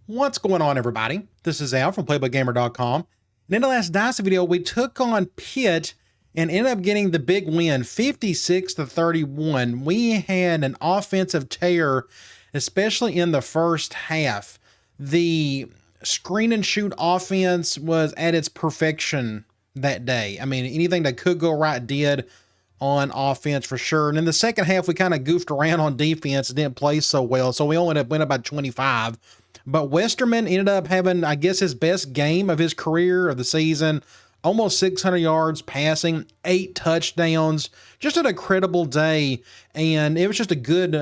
What's going on, everybody? This is Al from PlaybookGamer.com. And in the last Dynasty video, we took on Pitt and ended up getting the big win, 56-31. We had an offensive tear, especially in the first half. The screen and shoot offense was at its perfection that day. I mean, anything that could go right did on offense for sure. And in the second half, we kind of goofed around on defense and didn't play so well. So we only went up by 25. But Westerman ended up having, I guess, his best game of his career of the season. Almost 600 yards passing, 8 touchdowns. Just an incredible day. And it was just a good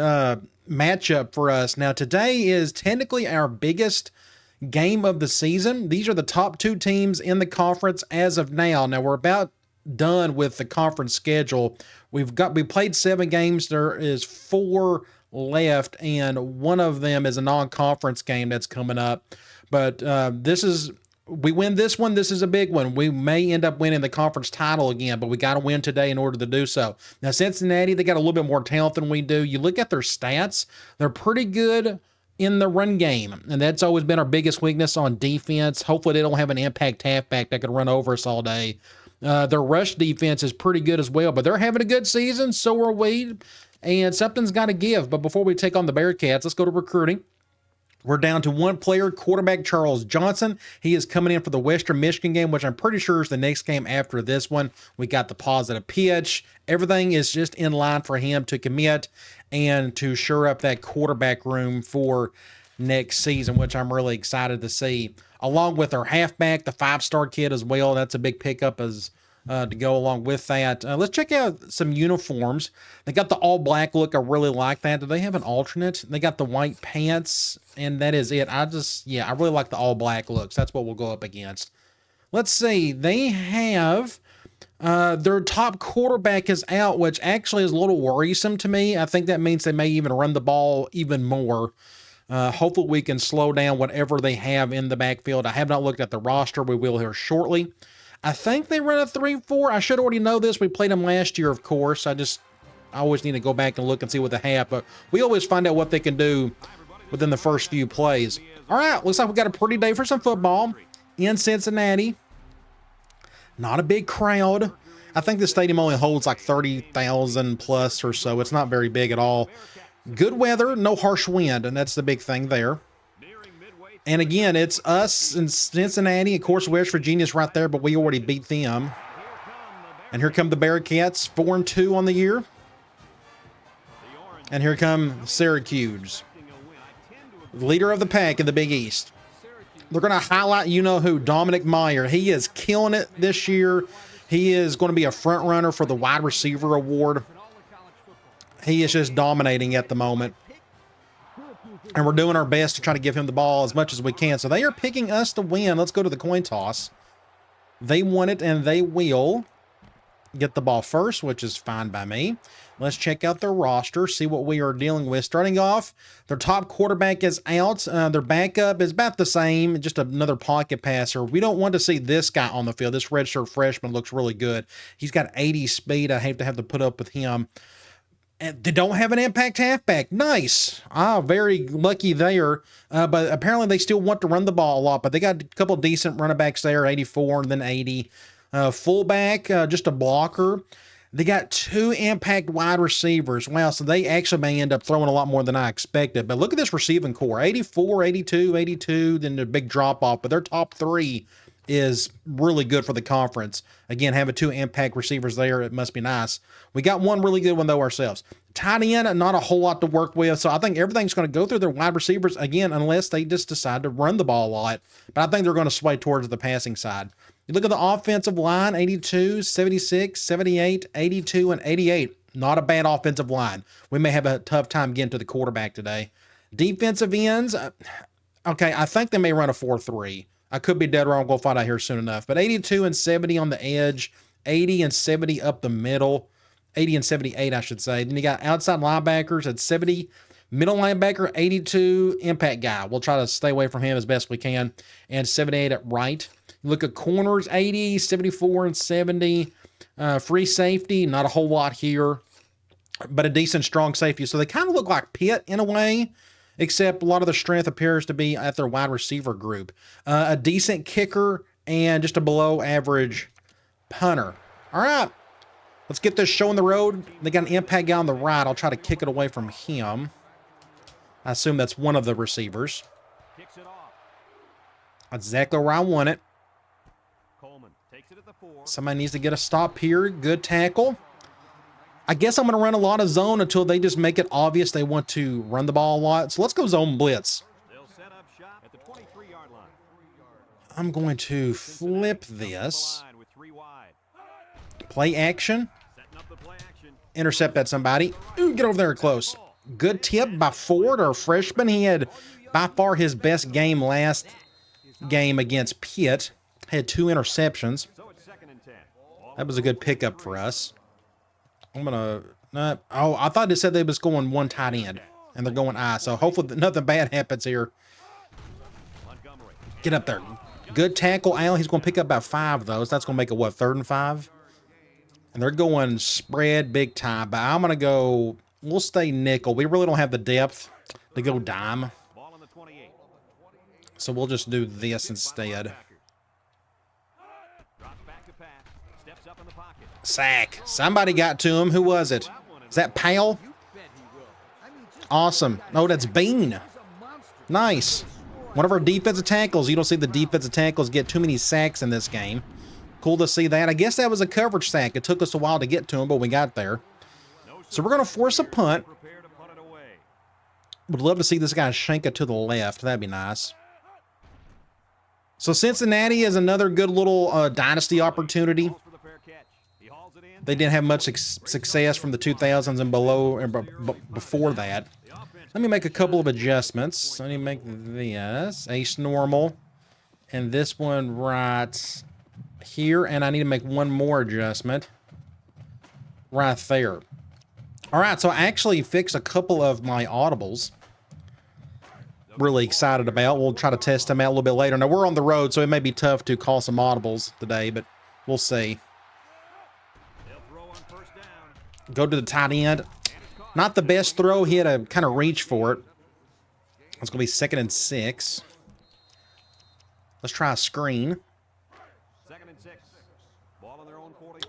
matchup for us. Now, today is technically our biggest game of the season. These are the top 2 teams in the conference as of now. Now, we're about done with the conference schedule. We played 7 games. There is 4 left, and one of them is a non-conference game that's coming up. But we win this one, this is a big one. We may end up winning the conference title again, but we got to win today in order to do so. Now, Cincinnati, they got a little bit more talent than we do. You look at their stats, they're pretty good in the run game, and that's always been our biggest weakness on defense. Hopefully they don't have an impact halfback that could run over us all day. Their rush defense is pretty good as well, but they're having a good season, so are we. And something's got to give. But before we take on the Bearcats, let's go to recruiting. We're down to one player, quarterback Charles Johnson. He is coming in for the Western Michigan game, which I'm pretty sure is the next game after this one. We got the positive pitch. Everything is just in line for him to commit and to shore up that quarterback room for next season, which I'm really excited to see. Along with our halfback, the 5-star kid as well. That's a big pickup as to go along with that. Let's check out some uniforms. They got the all-black look. I really like that. Do they have an alternate? They got the white pants, and that is it. I really like the all-black looks. That's what we'll go up against. Let's see. They have their top quarterback is out, which actually is a little worrisome to me. I think that means they may even run the ball even more. Hopefully we can slow down whatever they have in the backfield. I have not looked at the roster. We will here shortly. I think they run a 3-4. I should already know this. We played them last year, of course. I always need to go back and look and see what they have. But we always find out what they can do within the first few plays. All right, looks like we got a pretty day for some football in Cincinnati. Not a big crowd. I think the stadium only holds like 30,000 plus or so. It's not very big at all. Good weather, no harsh wind, and that's the big thing there. And again, it's us in Cincinnati. Of course, West Virginia's right there, but we already beat them. And here come the Bearcats, 4-2 on the year. And here come Syracuse, leader of the pack in the Big East. They're going to highlight you-know-who, Dominic Meyer. He is killing it this year. He is going to be a front runner for the wide receiver award. He is just dominating at the moment. And we're doing our best to try to give him the ball as much as we can. So they are picking us to win. Let's go to the coin toss. They want it, and they will get the ball first, which is fine by me. Let's check out their roster, see what we are dealing with. Starting off, their top quarterback is out. Their backup is about the same, just another pocket passer. We don't want to see this guy on the field. This redshirt freshman looks really good. He's got 80 speed. I hate to have to put up with him. They don't have an impact halfback. Nice. Very lucky there. But apparently they still want to run the ball a lot. But they got a couple decent running backs there, 84 and then 80. Fullback, just a blocker. They got 2 impact wide receivers. Wow, so they actually may end up throwing a lot more than I expected. But look at this receiving core. 84, 82, 82, then the big drop-off. But their top 3 is really good for the conference. Again, having 2 impact receivers there, it must be nice. We got one really good one, though, ourselves. Tight end, not a whole lot to work with, so I think everything's going to go through their wide receivers, again, unless they just decide to run the ball a lot. But I think they're going to sway towards the passing side. You look at the offensive line, 82, 76, 78, 82, and 88. Not a bad offensive line. We may have a tough time getting to the quarterback today. Defensive ends, okay, I think they may run a 4-3. I could be dead wrong. We'll find out here soon enough. But 82 and 70 on the edge, 80 and 70 up the middle, 80 and 78, I should say. Then you got outside linebackers at 70, middle linebacker, 82, impact guy. We'll try to stay away from him as best we can. And 78 at right. You look at corners, 80, 74, and 70. Free safety, not a whole lot here, but a decent, strong safety. So they kind of look like Pitt in a way, except a lot of the strength appears to be at their wide receiver group. A decent kicker and just a below average punter. All right, let's get this show on the road. They got an impact guy on the right. I'll try to kick it away from him. I assume that's one of the receivers. That's exactly where I want it. Somebody needs to get a stop here. Good tackle. I guess I'm going to run a lot of zone until they just make it obvious they want to run the ball a lot. So let's go zone blitz. I'm going to flip this. Play action. Intercept at somebody. Ooh, get over there close. Good tip by Ford, our freshman. He had by far his best game last game against Pitt. Had 2 interceptions. That was a good pickup for us. I'm going to... oh, I thought it said they was going one tight end. And they're going I. So hopefully nothing bad happens here. Get up there. Good tackle, Allen. He's going to pick up about 5 of those. That's going to make it, what, 3rd and 5? And they're going spread big time. But I'm going to go... We'll stay nickel. We really don't have the depth to go dime. So we'll just do this instead. Sack. Somebody got to him. Who was it? Is that Powell? Awesome. Oh, that's Bean. Nice. One of our defensive tackles. You don't see the defensive tackles get too many sacks in this game. Cool to see that. I guess that was a coverage sack. It took us a while to get to him, but we got there. So we're going to force a punt. Would love to see this guy shank it to the left. That'd be nice. So Cincinnati is another good little dynasty opportunity. They didn't have much success from the 2000s and below and before that. Let me make a couple of adjustments. Let me make this ace normal and this one right here, and I need to make one more adjustment right there. All right, so I actually fixed a couple of my audibles. Really excited about. We'll try to test them out a little bit later. Now, we're on the road, so it may be tough to call some audibles today, but we'll see. Go to the tight end. Not the best throw. He had to kind of reach for it. It's going to be 2nd and 6. Let's try a screen.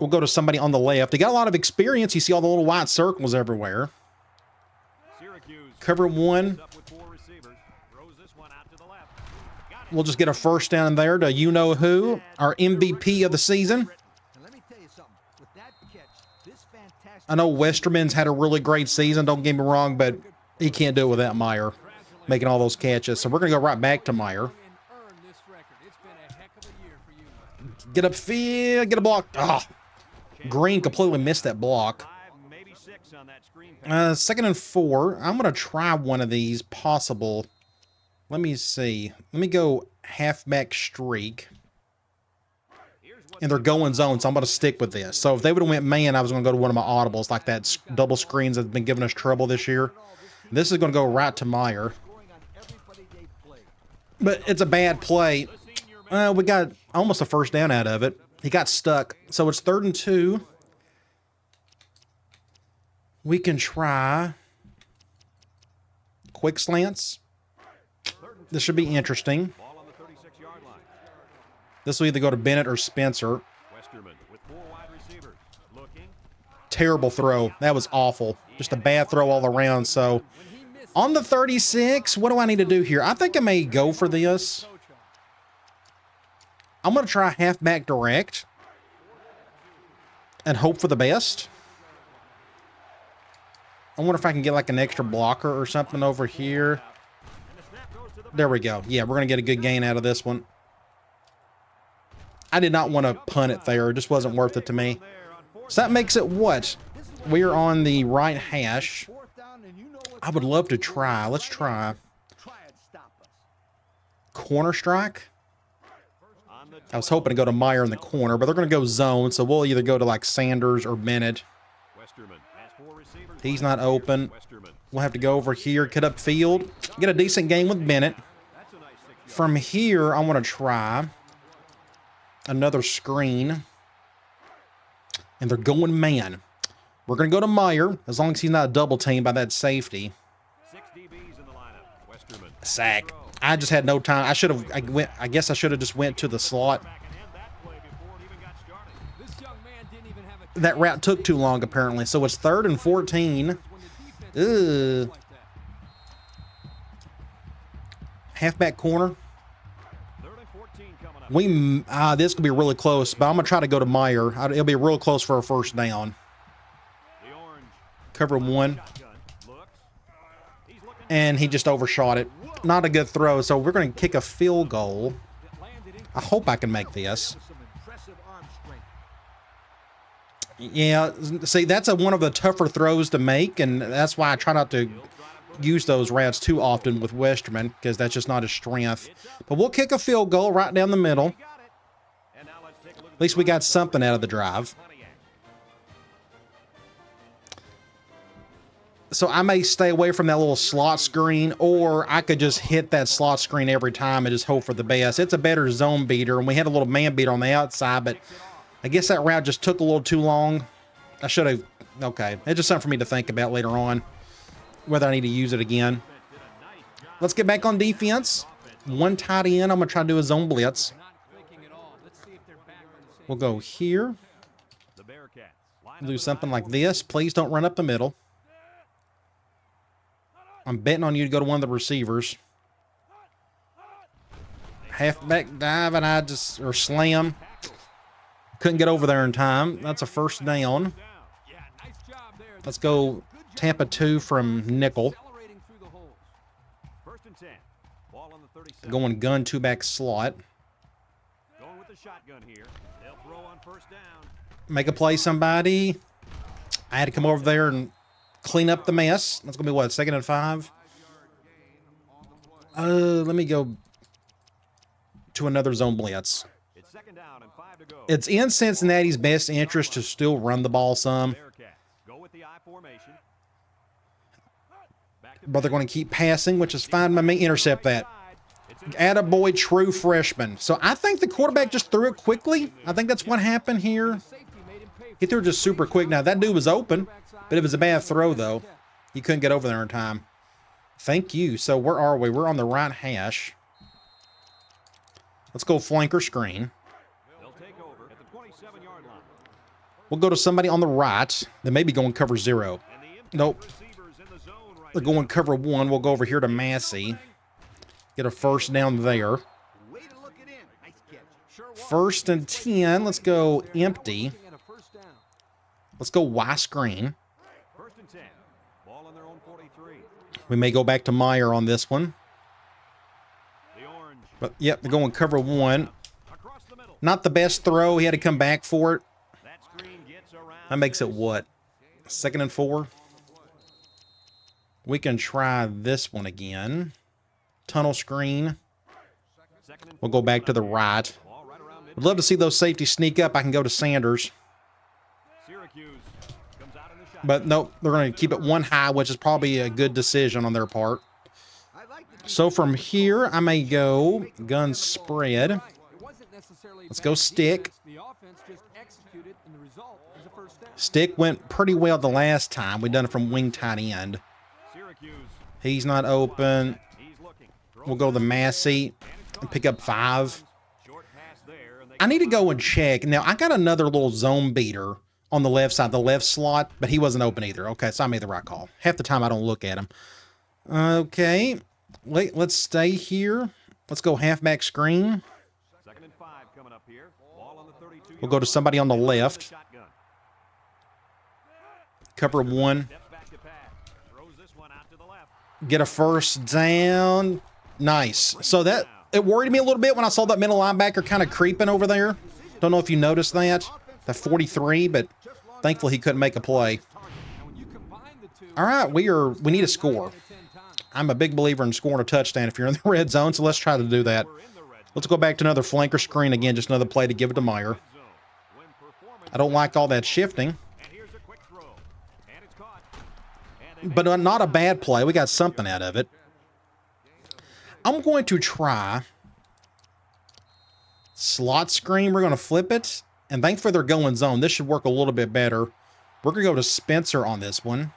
We'll go to somebody on the left. They got a lot of experience. You see all the little white circles everywhere. Cover 1. We'll just get a first down there to you-know-who, our MVP of the season. I know Westerman's had a really great season, don't get me wrong, but he can't do it without Meyer making all those catches. So we're going to go right back to Meyer. Get upfield, get a block. Oh, Green completely missed that block. 2nd and 4. I'm going to try one of these possible. Let me see. Let me go halfback streak. And they're going zone, so I'm going to stick with this. So if they would have went man, I was going to go to one of my audibles, like that double screens that's been giving us trouble this year. This is going to go right to Meyer. But it's a bad play. We got almost a first down out of it. He got stuck. So it's 3rd and 2. We can try quick slants. This should be interesting. This will either go to Bennett or Spencer. Terrible throw. That was awful. Just a bad throw all around. So on the 36, what do I need to do here? I think I may go for this. I'm going to try halfback direct and hope for the best. I wonder if I can get like an extra blocker or something over here. There we go. Yeah, we're going to get a good gain out of this one. I did not want to punt it there. It just wasn't worth it to me. So that makes it what? We're on the right hash. I would love to try. Let's try corner strike. I was hoping to go to Meyer in the corner, but they're going to go zone, so we'll either go to like Sanders or Bennett. He's not open. We'll have to go over here, cut up field, get a decent game with Bennett. From here, I want to try another screen. And they're going man. We're going to go to Meyer, as long as he's not double teamed by that safety. Sack. I just had no time. I guess I should have just went to the slot. That route took too long, apparently. So it's 3rd and 14. Ugh. Halfback corner. This could be really close, but I'm going to try to go to Meyer. It'll be real close for a first down. Cover 1. And he just overshot it. Not a good throw, so we're going to kick a field goal. I hope I can make this. Yeah, see, that's one of the tougher throws to make, and that's why I try not to use those routes too often with Westerman, because that's just not his strength. But we'll kick a field goal right down the middle. At least we got something out of the drive. So I may stay away from that little slot screen, or I could just hit that slot screen every time and just hope for the best. It's a better zone beater, and we had a little man beater on the outside, but I guess that route just took a little too long. I should have... Okay, it's just something for me to think about later on, whether I need to use it again. Let's get back on defense. 1 tight end. I'm going to try to do a zone blitz. We'll go here. Do something like this. Please don't run up the middle. I'm betting on you to go to one of the receivers. Halfback dive, and or slam. Couldn't get over there in time. That's a first down. Let's go Tampa 2 from nickel. Going gun 2-back slot. Make a play, somebody. I had to come over there and clean up the mess. That's going to be what, 2nd and 5? Let me go to another zone blitz. It's in Cincinnati's best interest to still run the ball some. But they're going to keep passing, which is fine by me. Intercept that. Attaboy, true freshman. So I think the quarterback just threw it quickly. I think that's what happened here. He threw it just super quick. Now, that dude was open, but it was a bad throw, though. He couldn't get over there in time. Thank you. So where are we? We're on the right hash. Let's go flanker screen. We'll go to somebody on the right. They may be going cover 0. Nope. They're going cover 1. We'll go over here to Massey. Get a first down there. 1st and 10. Let's go empty. Let's go Y screen. We may go back to Meyer on this one. But, yep, they're going cover 1. Not the best throw. He had to come back for it. That makes it what? 2nd and 4? We can try this one again. Tunnel screen. We'll go back to the right. Would love to see those safeties sneak up. I can go to Sanders. But nope, they're going to keep it 1 high, which is probably a good decision on their part. So from here, I may go gun spread. Let's go stick. Stick went pretty well the last time. We done it from wing tight end. He's not open. We'll go to Massey and pick up 5. I need to go and check. Now, I got another little zone beater on the left side, the left slot, but he wasn't open either. Okay, so I made the right call. Half the time I don't look at him. Okay, wait, let's stay here. Let's go halfback screen. We'll go to somebody on the left. Cover 1. Get a first down. Nice. So that, it worried me a little bit when I saw that middle linebacker kind of creeping over there. Don't know if you noticed that. The 43, but thankfully he couldn't make a play. All right, we need a score. I'm a big believer in scoring a touchdown if you're in the red zone, so let's try to do that. Let's go back to another flanker screen again, just another play to give it to Meyer. I don't like all that shifting. But not a bad play. We got something out of it. I'm going to try slot screen. We're going to flip it. And thankfully they're going zone. This should work a little bit better. We're going to go to Spencer on this one.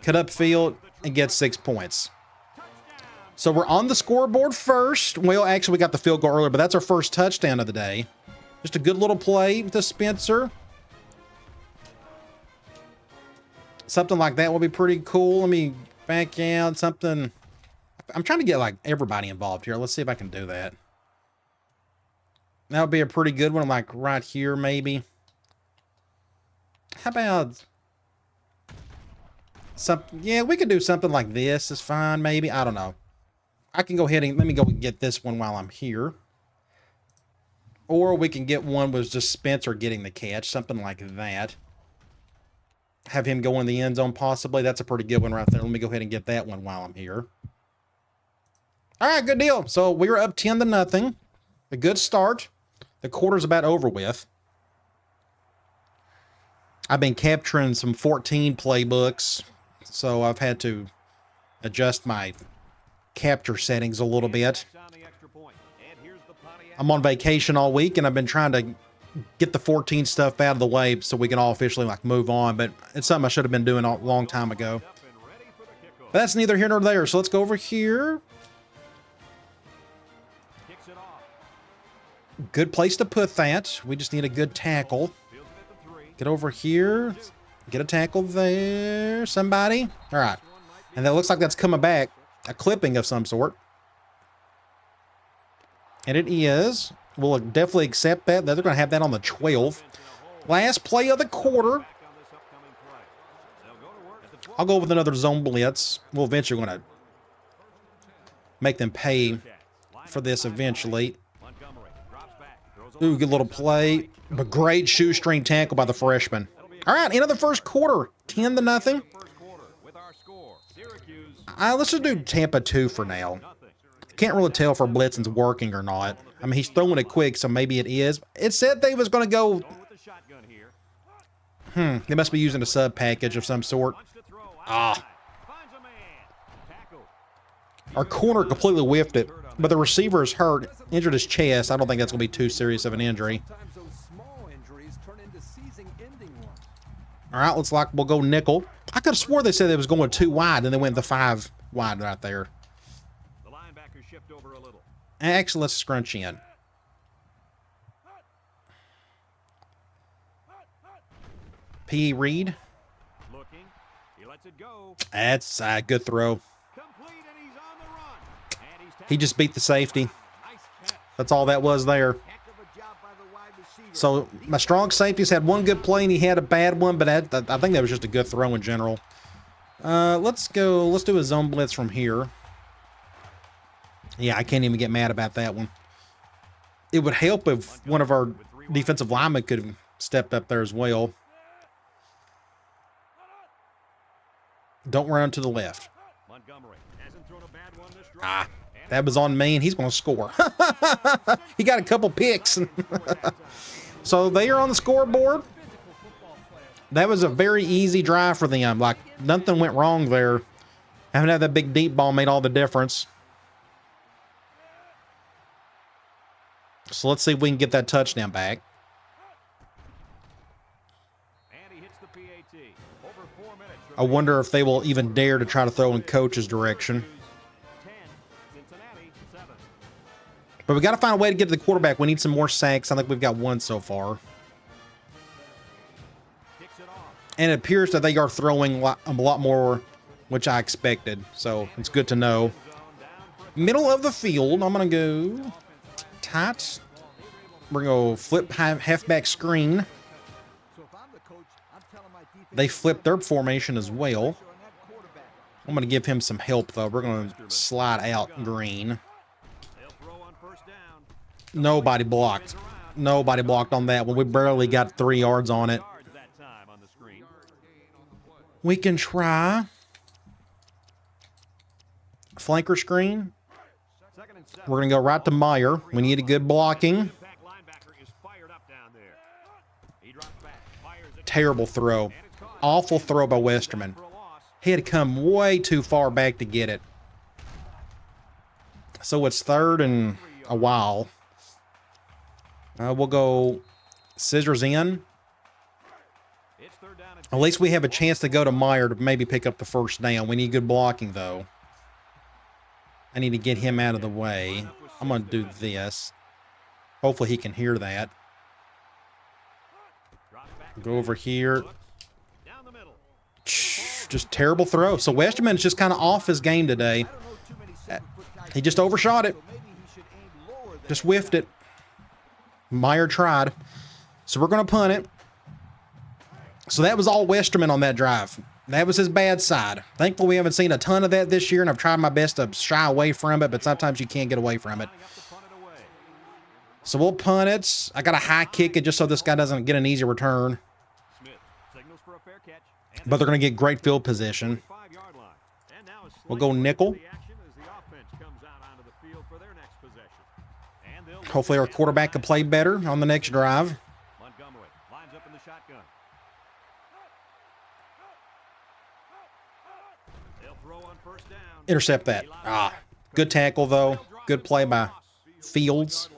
Cut up field. and gets 6 points. So we're on the scoreboard first. Well, actually, we got the field goal earlier, but that's our first touchdown of the day. Just a good little play to Spencer. Something like that will be pretty cool. Let me back out something. I'm trying to get like everybody involved here. Let's see if I can do that. That would be a pretty good one, like right here, maybe. How about something? Yeah, we could do something like this. It's fine, maybe. I don't know. I can go ahead and let me go get this one while I'm here. Or we can get one with just Spencer getting the catch, something like that. Have him go in the end zone, possibly. That's a pretty good one right there. Let me go ahead and get that one while I'm here. All right, good deal. So we were up 10-0. A good start. The quarter's about over with. I've been capturing some 14 playbooks, so I've had to adjust my capture settings a little bit. I'm on vacation all week, and I've been trying to get the 14 stuff out of the way so we can all officially like move on, but it's something I should have been doing a long time ago. But that's neither here nor there, so let's go over here. Good place to put that. We just need a good tackle. Get over here. Get a tackle there. Somebody. All right. And that looks like that's coming back. A clipping of some sort. And it is. We'll definitely accept that. They're going to have that on the 12. Last play of the quarter. I'll go with another zone blitz. We'll eventually going to make them pay for this eventually. Ooh, good little play. But great shoestring tackle by the freshman. All right, end of the first quarter. 10-0. Let's just do Tampa 2 for now. Can't really tell if our blitzing's working or not. I mean, he's throwing it quick, so maybe it is. It said they was going to go... They must be using a sub package of some sort. Our corner completely whiffed it, but the receiver is hurt, injured his chest. I don't think that's going to be too serious of an injury. All right, we'll go nickel. I could have swore they said they was going 2 wide, and they went the 5 wide right there. Actually, let's scrunch in. P. Reed. That's a good throw. He just beat the safety. That's all that was there. So my strong safeties had one good play and he had a bad one, but I think that was just a good throw in general. Let's do a zone blitz from here. Yeah, I can't even get mad about that one. It would help if one of our defensive linemen could have stepped up there as well. Don't run to the left. That was on me, and he's going to score. He got a couple picks. So they are on the scoreboard. That was a very easy drive for them. Like, nothing went wrong there. Having had that big deep ball made all the difference. So let's see if we can get that touchdown back. I wonder if they will even dare to try to throw in coach's direction. But we got to find a way to get to the quarterback. We need some more sacks. I think we've got one so far. And it appears that they are throwing a lot more, which I expected. So it's good to know. Middle of the field. I'm going to go tight. We're going to go flip halfback screen. They flipped their formation as well. I'm going to give him some help, though. We're going to slide out green. Nobody blocked. Nobody blocked on that one. We barely got 3 yards on it. We can try flanker screen. We're going to go right to Meyer. We need a good blocking. Terrible throw. Awful throw by Westerman. He had to come way too far back to get it. So it's 3rd and a while. We'll go scissors in. At least we have a chance to go to Meyer to maybe pick up the first down. We need good blocking, though. I need to get him out of the way. I'm going to do this. Hopefully he can hear that. Go over here. Just terrible throw. So Westerman's just kind of off his game today. He just overshot it. Just whiffed it. Meyer tried. So we're going to punt it. So that was all Westerman on that drive. That was his bad side. Thankfully, we haven't seen a ton of that this year, and I've tried my best to shy away from it, but sometimes you can't get away from it. So we'll punt it. I got to high kick it just so this guy doesn't get an easy return. But they're going to get great field position. We'll go nickel. Hopefully our quarterback can play better on the next drive. Intercept that. Good tackle, though. Good play by Fields.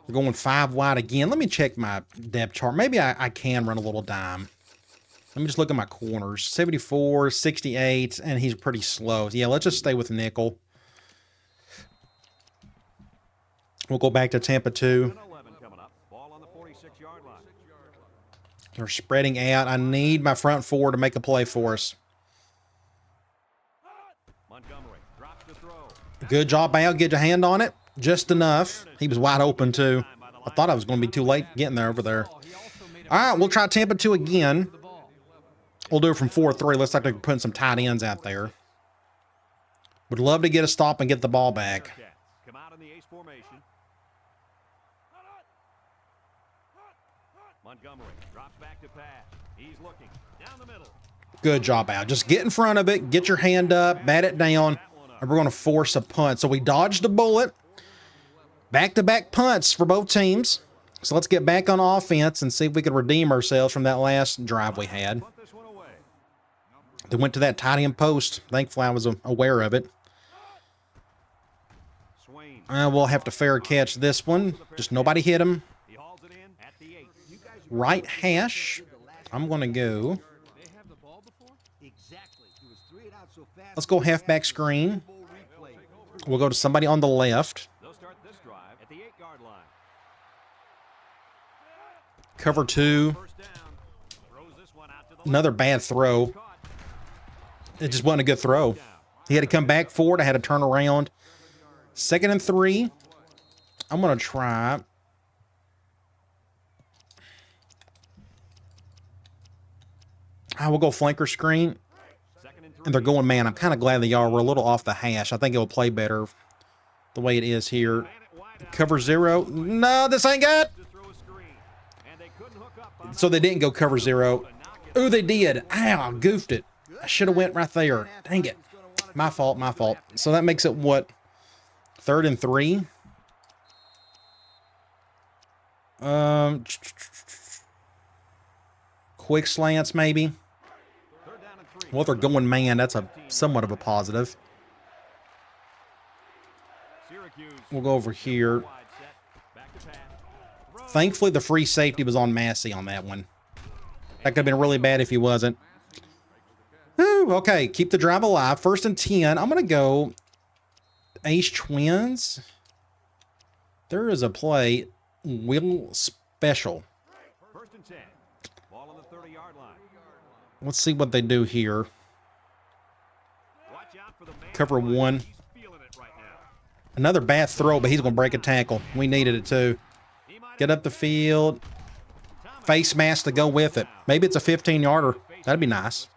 We're going 5 wide again. Let me check my depth chart. Maybe I can run a little dime. Let me just look at my corners. 74, 68, and he's pretty slow. Yeah, let's just stay with nickel. We'll go back to Tampa 2. They're spreading out. I need my front four to make a play for us. Good job, Al. Get your hand on it. Just enough. He was wide open, too. I thought I was going to be too late getting there over there. All right, we'll try Tampa 2 again. We'll do it from 4-3. Looks like they're putting some tight ends out there. Would love to get a stop and get the ball back. Good job, Al. Just get in front of it, get your hand up, bat it down, and we're going to force a punt. So we dodged a bullet. Back-to-back punts for both teams. So let's get back on offense and see if we can redeem ourselves from that last drive we had. They went to that tight end post. Thankfully, I was aware of it. We'll have to fair catch this one. Just nobody hit him. Right hash. I'm going to go. Let's go halfback screen. We'll go to somebody on the left. Cover 2. Another bad throw. It just wasn't a good throw. He had to come back for it. I had to turn around. 2nd and 3. I'm going to try. I will go flanker screen. And they're going man. I'm kind of glad they are. We're a little off the hash. I think it will play better the way it is here. Cover 0. No, this ain't good. So they didn't go cover 0. Ooh, they did. Ow, I goofed it. I should have went right there. Dang it. My fault, my fault. So that makes it what? 3rd and 3? Quick slants, maybe. Well, if they're going man, that's somewhat of a positive. We'll go over here. Thankfully, the free safety was on Massey on that one. That could have been really bad if he wasn't. Whew, okay, keep the drive alive. 1st and 10. I'm going to go Ace Twins. There is a play. Will Special. Let's see what they do here. Cover 1. Another bad throw, but he's going to break a tackle. We needed it too. Get up the field. Face mask to go with it. Maybe it's a 15-yarder. That'd be nice.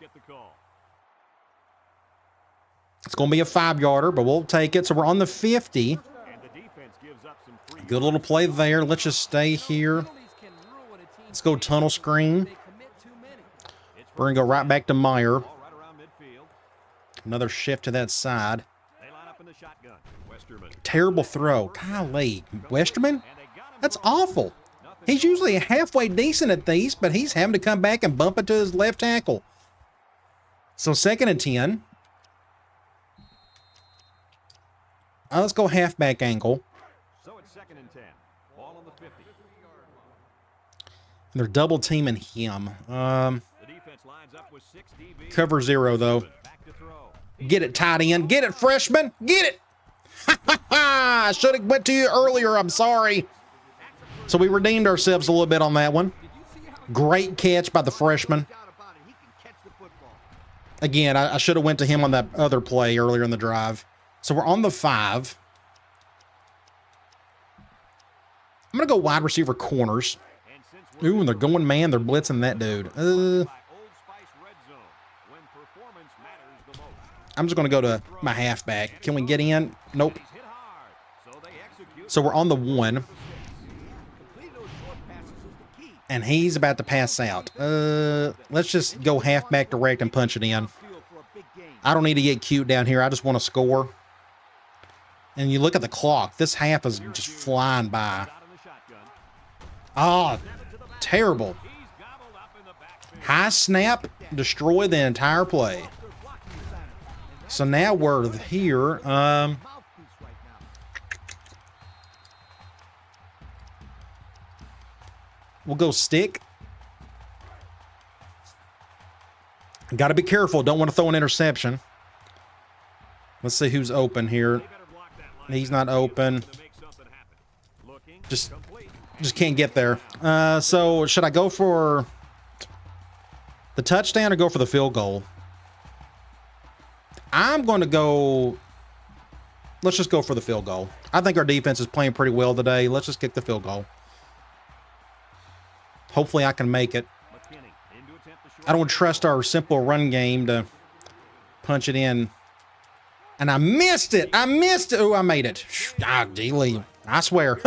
It's going to be a 5-yarder, but we'll take it. So we're on the 50. Good little play there. Let's just stay here. Let's go tunnel screen. We're going to go right back to Meyer. Another shift to that side. Terrible throw. Golly. Westerman? That's awful. He's usually halfway decent at these, but he's having to come back and bump it to his left tackle. So 2nd and 10. Let's go halfback angle. They're double teaming him. Cover 0 though. Get it, tight end. Get it, freshman. Get it. I should have went to you earlier. I'm sorry. So we redeemed ourselves a little bit on that one. Great catch by the freshman. Again, I should have went to him on that other play earlier in the drive. So we're on the 5. I'm going to go wide receiver corners. Ooh, and they're going man. They're blitzing that dude. I'm just going to go to my halfback. Can we get in? Nope. So we're on the 1. And he's about to pass out. Let's just go halfback direct and punch it in. I don't need to get cute down here. I just want to score. And you look at the clock. This half is just flying by. Oh, terrible. High snap, destroy the entire play. So now we're here. We'll go stick. Got to be careful. Don't want to throw an interception. Let's see who's open here. He's not open. Just can't get there. So should I go for the touchdown or go for the field goal? I'm going to go. Let's just go for the field goal. I think our defense is playing pretty well today. Let's just kick the field goal. Hopefully I can make it. I don't trust our simple run game to punch it in. And I missed it. I missed it. Oh, I made it. Ah, G-Lee. I swear.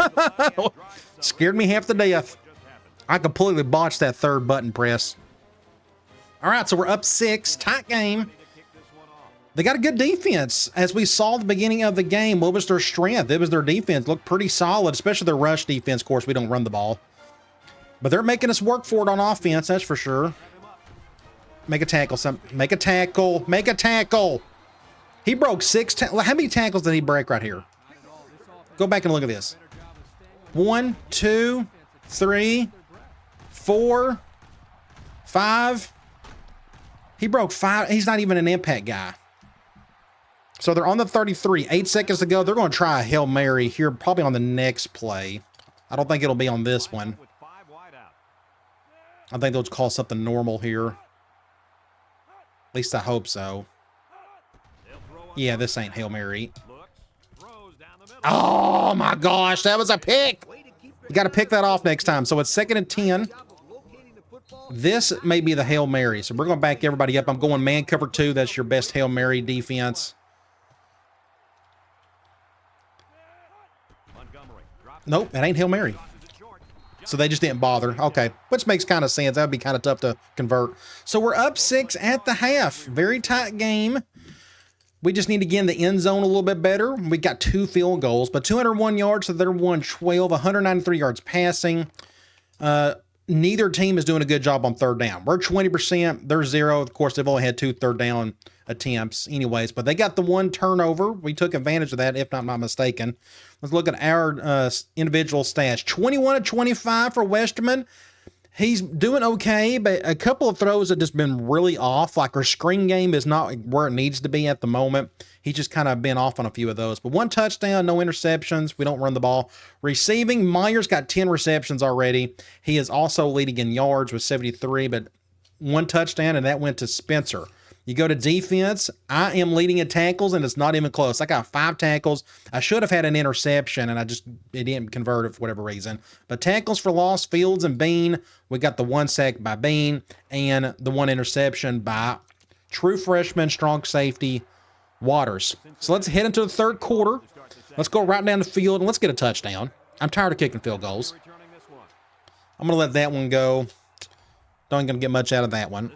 Scared me half to death. I completely botched that third button press. All right, so we're up 6. Tight game. They got a good defense. As we saw at the beginning of the game, what was their strength? It was their defense. Looked pretty solid, especially their rush defense. Of course, we don't run the ball. But they're making us work for it on offense, that's for sure. Make a tackle. Make a tackle. Make a tackle. He broke 6 tackles. How many tackles did he break right here? Go back and look at this. 1, 2, 3, 4, 5. He broke 5. He's not even an impact guy. So they're on the 33. 8 seconds to go. They're going to try a Hail Mary here probably on the next play. I don't think it'll be on this one. I think they'll call something normal here. At least I hope so. Yeah, this ain't Hail Mary. Oh my gosh, that was a pick. You got to pick that off next time. So it's 2nd and 10. This may be the Hail Mary. So we're going to back everybody up. I'm going man cover 2. That's your best Hail Mary defense. Nope, that ain't Hail Mary. So they just didn't bother. Okay, which makes kind of sense. That would be kind of tough to convert. So we're up 6 at the half. Very tight game. We just need to get in the end zone a little bit better. We got 2 field goals, but 201 yards, so they're 112, 193 yards passing. Neither team is doing a good job on third down. We're 20%. They're 0. Of course, they've only had 2 third down attempts anyways, but they got the 1 turnover. We took advantage of that, if I'm not mistaken. Let's look at our individual stats. 21 of 25 for Westerman. He's doing okay, but a couple of throws have just been really off. Like our screen game is not where it needs to be at the moment. He's just kind of been off on a few of those. But 1 touchdown, no interceptions. We don't run the ball. Receiving, Myers got 10 receptions already. He is also leading in yards with 73, but 1 touchdown, and that went to Spencer. You go to defense, I am leading in tackles, and it's not even close. I got 5 tackles. I should have had an interception, and it didn't convert it for whatever reason. But tackles for loss, Fields and Bean. We got the 1 sack by Bean and the 1 interception by true freshman, strong safety, Waters. So let's head into the 3rd quarter. Let's go right down the field, and let's get a touchdown. I'm tired of kicking field goals. I'm going to let that one go. Don't going to get much out of that one.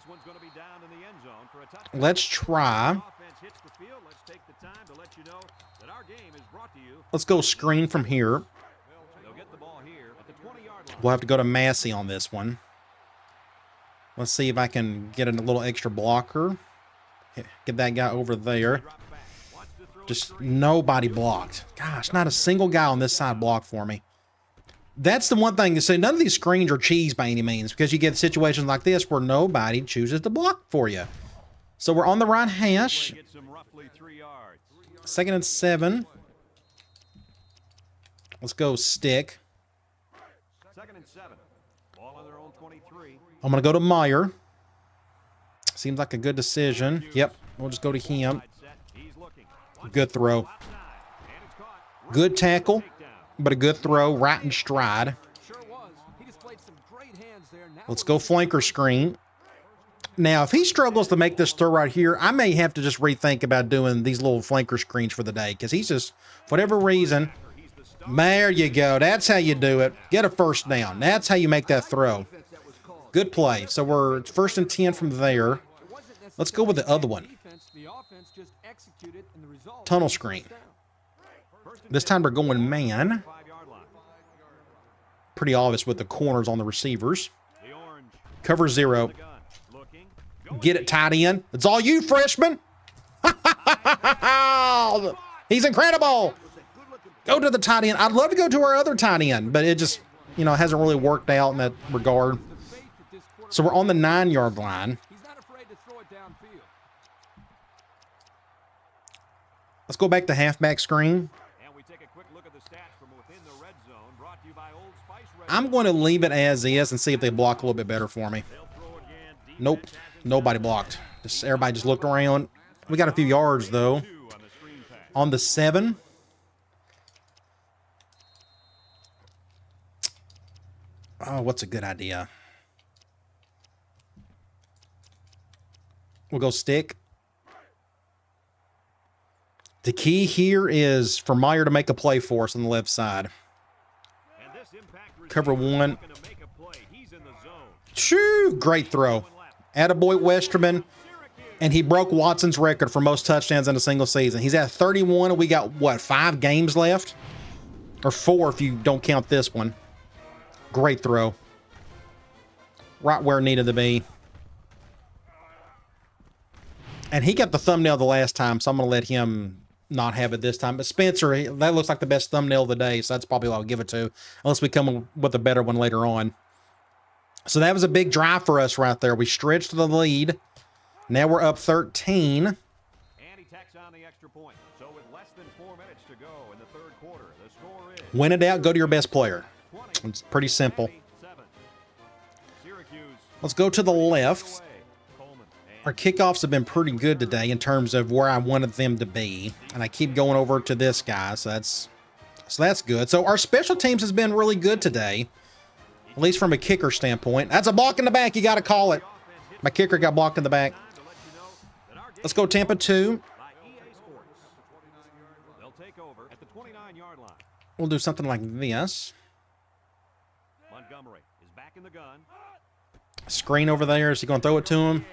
Let's try. Let's go screen from here. We'll have to go to Massey on this one. Let's see if I can get a little extra blocker. Get that guy over there. Just nobody blocked. Gosh, not a single guy on this side blocked for me. That's the one thing. So none of these screens are cheese by any means, because you get situations like this where nobody chooses to block for you. So we're on the right hash. 2nd and 7. Let's go stick. 2nd and 7. Ball on their own 23. I'm going to go to Meyer. Seems like a good decision. Yep, we'll just go to him. Good throw. Good tackle, but a good throw right in stride. Let's go flanker screen. Now, if he struggles to make this throw right here, I may have to just rethink about doing these little flanker screens for the day, because he's just, for whatever reason, there you go. That's how you do it. Get a first down. That's how you make that throw. Good play. So we're 1st and 10 from there. Let's go with the other one. Tunnel screen. This time we're going man. Pretty obvious with the corners on the receivers. Cover 0. Get it, tight end. It's all you, freshman. He's incredible. Go to the tight end. I'd love to go to our other tight end, but it just, hasn't really worked out in that regard. So we're on the 9-yard line. Let's go back to halfback screen. I'm going to leave it as is and see if they block a little bit better for me. Nope. Nobody blocked. Everybody just looked around. We got a few yards, though. On the 7. Oh, what's a good idea? We'll go stick. The key here is for Meyer to make a play for us on the left side. Cover 1. Shoo! Great throw. Attaboy Westerman. And he broke Watson's record for most touchdowns in a single season. He's at 31, and we got, what, 5 games left? Or 4 if you don't count this one. Great throw. Right where it needed to be. And he got the thumbnail the last time, so I'm going to let him not have it this time. But Spencer, that looks like the best thumbnail of the day, so that's probably what I'll give it to, unless we come with a better one later on. So that was a big drive for us right there. We stretched the lead. Now we're up 13. And he tacks on the extra point. So with less than 4 minutes to go in the 3rd quarter, the score is... Win it out, go to your best player. It's pretty simple. Let's go to the left. Our kickoffs have been pretty good today in terms of where I wanted them to be. And I keep going over to this guy, so that's good. So our special teams has been really good today, at least from a kicker standpoint. That's a block in the back. You got to call it. My kicker got blocked in the back. Let's go Tampa 2. We'll do something like this. Screen over there. Is he going to throw it to him?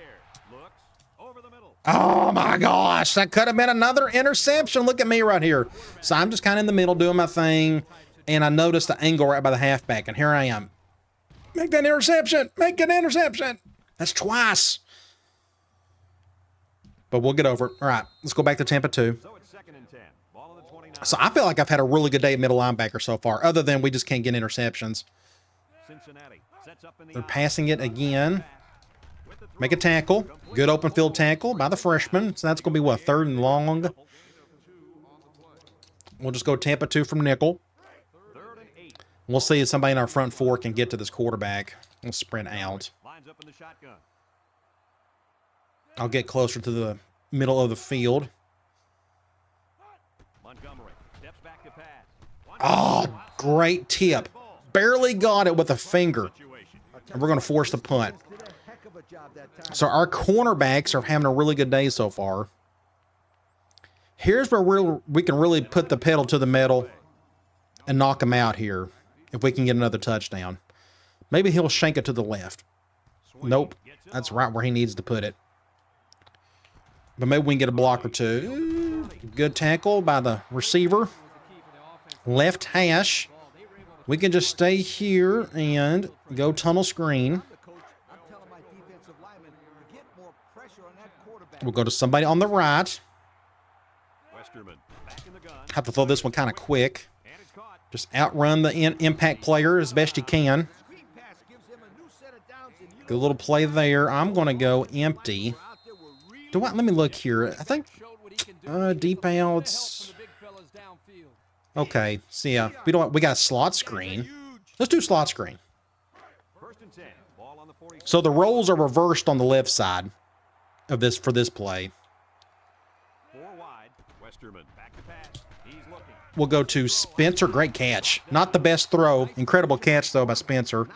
Oh, my gosh. That could have been another interception. Look at me right here. So I'm just kind of in the middle doing my thing, and I noticed the angle right by the halfback, and here I am. Make that interception. Make an interception. That's twice. But we'll get over it. All right, let's go back to Tampa 2. So I feel like I've had a really good day at middle linebacker so far, other than we just can't get interceptions. They're passing it again. Make a tackle. Good open field tackle by the freshman. So that's going to be, what, 3rd and long? We'll just go Tampa 2 from nickel. We'll see if somebody in our front 4 can get to this quarterback. We'll sprint out. I'll get closer to the middle of the field. Oh, great tip. Barely got it with a finger. And we're going to force the punt. So our cornerbacks are having a really good day so far. Here's where we can really put the pedal to the metal and knock him out here if we can get another touchdown. Maybe he'll shank it to the left. Nope. That's right where he needs to put it. But maybe we can get a block or two. Good tackle by the receiver. Left hash. We can just stay here and go tunnel screen. We'll go to somebody on the right. Westerman back in the gun. Have to throw this one kind of quick. And it's caught. Just outrun the impact player as best you can. Good little play there. I'm going to go empty. Let me look here. I think deep outs. Okay, so yeah, we got a slot screen. Let's do slot screen. First and 10. Ball on the 40. So the roles are reversed on the left side of this for this play. 4 wide. Westerman back to pass. He's looking. We'll go to Spencer. Great catch. Not the best throw. Incredible catch, though, by Spencer.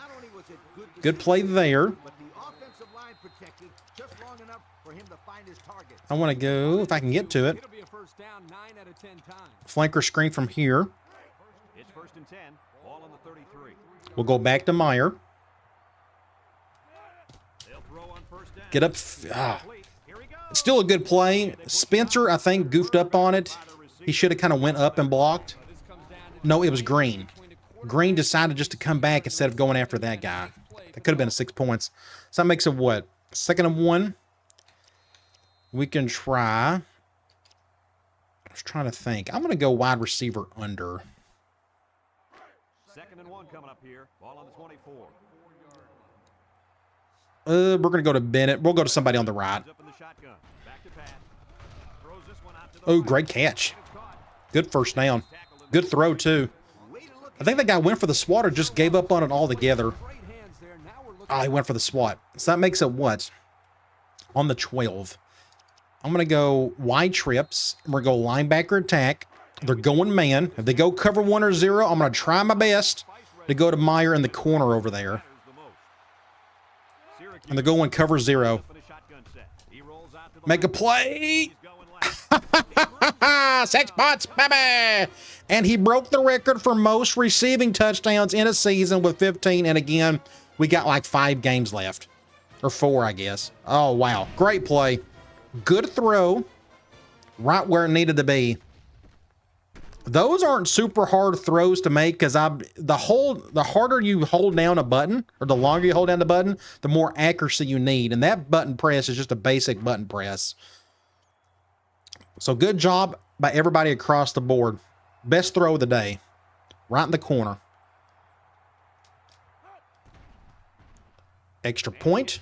Good play there. I want to go, if I can get to it. Flanker screen from here. It's first and 10. Ball on the 33. We'll go back to Meyer. They'll throw on first down. Get up. Here he goes. It's still a good play. Spencer, I think, goofed up on it. He should have kind of went up and blocked. No, it was Green. Green decided just to come back instead of going after that guy. That could have been a 6 points. So that makes it what? 2nd and 1. We can try. I was trying to think. I'm going to go wide receiver under. 2nd and 1 coming up here. Ball on the 24. We're going to go to Bennett. We'll go to somebody on the right. Up in the shotgun. Back to pass. Throws this one out to the Oh, right. great catch. Good first down. Good throw, too. I think that guy went for the swat or just gave up on it altogether. Oh, he went for the swat. So that makes it what? On the 12. I'm going to go wide trips. We're going to go linebacker attack. They're going man. If they go cover 1 or 0, I'm going to try my best to go to Meyer in the corner over there. And they're going cover 0. Make a play. 6 points, baby. And he broke the record for most receiving touchdowns in a season with 15. And again, we got like 5 games left. Or 4, I guess. Oh, wow. Great play. Good throw. Right where it needed to be. Those aren't super hard throws to make because the harder you hold down a button, or the longer you hold down the button, the more accuracy you need. And that button press is just a basic button press. So good job by everybody across the board. Best throw of the day. Right in the corner. Extra point.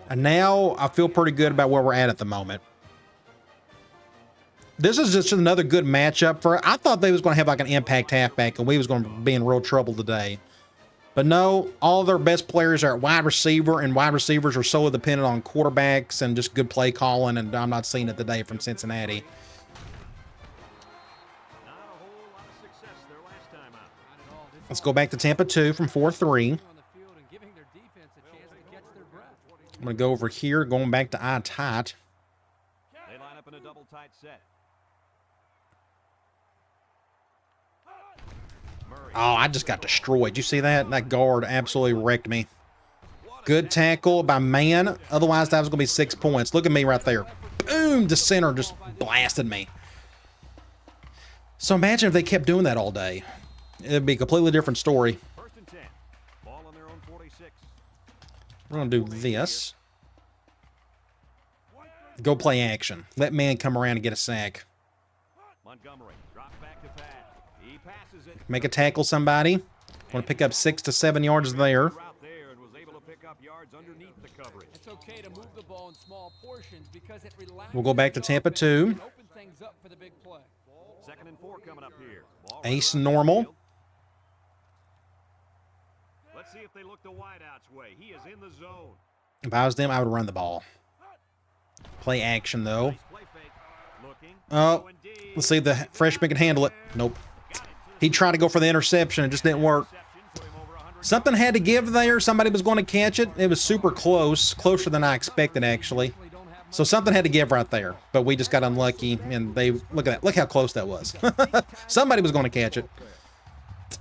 And now I feel pretty good about where we're at the moment. This is just another good matchup for. I thought they was going to have like an impact halfback and we was going to be in real trouble today. But no, all their best players are at wide receiver, and wide receivers are solely dependent on quarterbacks and just good play calling, and I'm not seeing it today from Cincinnati. Let's go back to Tampa 2 from 4-3. I'm going to go over here, going back to eye tight. They line up in a double tight set. Oh, I just got destroyed. You see that? That guard absolutely wrecked me. Good tackle by Man. Otherwise, that was going to be 6 points. Look at me right there. Boom! The center just blasted me. So imagine if they kept doing that all day. It'd be a completely different story. First and 10. Ball on their own 46. We're going to do this. Go play action. Let Man come around and get a sack. Montgomery drops back to pass. He passes it. Make a tackle somebody. Want to pick up 6 to 7 yards there. Out there and was able to pick up yards underneath the coverage. It's okay to move the ball in small portions because it relaxes. We'll go back to Tampa 2. and open things up for the big play. 2nd and 4 coming up here. Ball Ace right around normal. midfield. Let's see if they look the wideouts way. He is in the zone. If I was them, I would run the ball. Play action, though. Nice play fake. Looking. Oh, Going deep. let's see if the freshman can handle it. Nope. He tried to go for the interception. It just didn't work. Put him over 100. Something had to give there. Somebody was going to catch it. It was super close. Closer than I expected, actually. So something had to give right there. But we just got unlucky. And they, look at that. Look how close that was. Somebody was going to catch it.